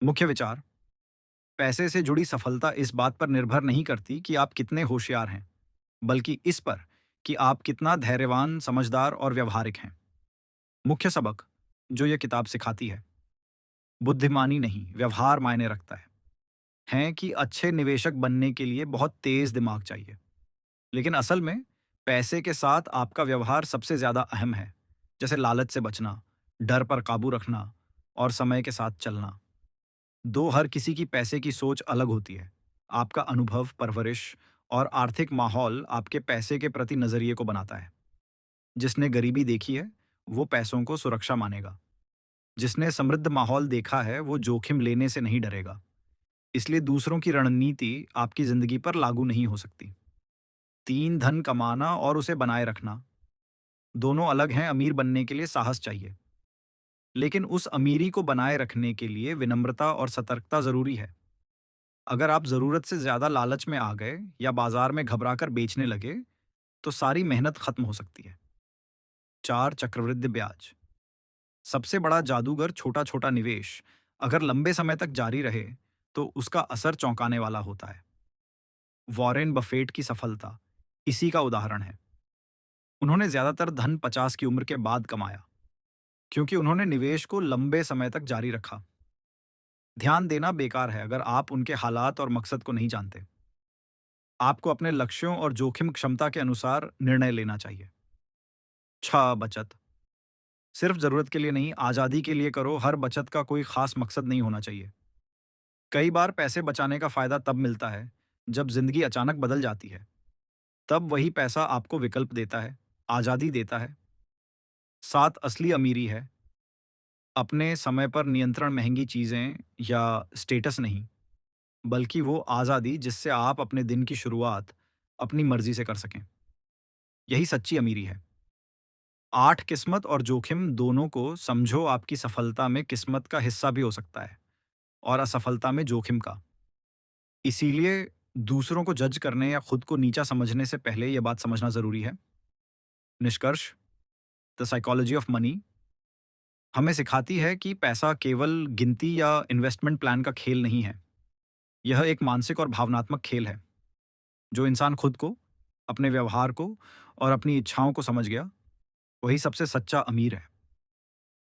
मुख्य विचार। पैसे से जुड़ी सफलता इस बात पर निर्भर नहीं करती कि आप कितने होशियार हैं, बल्कि इस पर कि आप कितना धैर्यवान, समझदार और व्यवहारिक हैं। मुख्य सबक जो ये किताब सिखाती है, बुद्धिमानी नहीं, व्यवहार मायने रखता है कि अच्छे निवेशक बनने के लिए बहुत तेज दिमाग चाहिए। लेकिन असल में पैसे के साथ आपका व्यवहार सबसे ज्यादा अहम है, जैसे लालच से बचना, डर पर काबू रखना और समय के साथ चलना। दो हर किसी की पैसे की सोच अलग होती है। आपका अनुभव, परवरिश और आर्थिक माहौल आपके पैसे के प्रति नजरिए को बनाता है। जिसने गरीबी देखी है, वो पैसों को सुरक्षा मानेगा। जिसने समृद्ध माहौल देखा है, वो जोखिम लेने से नहीं डरेगा। इसलिए दूसरों की रणनीति आपकी जिंदगी पर लागू नहीं हो सकती। तीन, धन कमाना और उसे बनाए रखना दोनों अलग हैं। अमीर बनने के लिए साहस चाहिए, लेकिन उस अमीरी को बनाए रखने के लिए विनम्रता और सतर्कता जरूरी है। अगर आप जरूरत से ज्यादा लालच में आ गए या बाजार में घबराकर बेचने लगे, तो सारी मेहनत खत्म हो सकती है। चार, चक्रवृद्धि ब्याज। सबसे बड़ा जादूगर छोटा छोटा निवेश अगर लंबे समय तक जारी रहे, तो उसका असर चौंकाने वाला होता है। वॉरेन बफेट की सफलता इसी का उदाहरण है। उन्होंने ज्यादातर धन 50 की उम्र के बाद कमाया, क्योंकि उन्होंने निवेश को लंबे समय तक जारी रखा। ध्यान देना बेकार है अगर आप उनके हालात और मकसद को नहीं जानते। आपको अपने लक्ष्यों और जोखिम क्षमता के अनुसार निर्णय लेना चाहिए। छह, बचत। सिर्फ जरूरत के लिए नहीं, आजादी के लिए करो। हर बचत का कोई खास मकसद नहीं होना चाहिए। कई बार पैसे बचाने का फायदा तब मिलता है जब जिंदगी अचानक बदल जाती है। तब वही पैसा आपको विकल्प देता है, आजादी देता है। सात, असली अमीरी है अपने समय पर नियंत्रण, महंगी चीजें या स्टेटस नहीं, बल्कि वो आजादी जिससे आप अपने दिन की शुरुआत अपनी मर्जी से कर सकें। यही सच्ची अमीरी है। आठ, किस्मत और जोखिम दोनों को समझो। आपकी सफलता में किस्मत का हिस्सा भी हो सकता है और असफलता में जोखिम का। इसीलिए दूसरों को जज करने या खुद को नीचा समझने से पहले यह बात समझना जरूरी है। निष्कर्ष। द साइकोलॉजी ऑफ मनी हमें सिखाती है कि पैसा केवल गिनती या इन्वेस्टमेंट प्लान का खेल नहीं है। यह एक मानसिक और भावनात्मक खेल है। जो इंसान खुद को, अपने व्यवहार को और अपनी इच्छाओं को समझ गया, वही सबसे सच्चा अमीर है।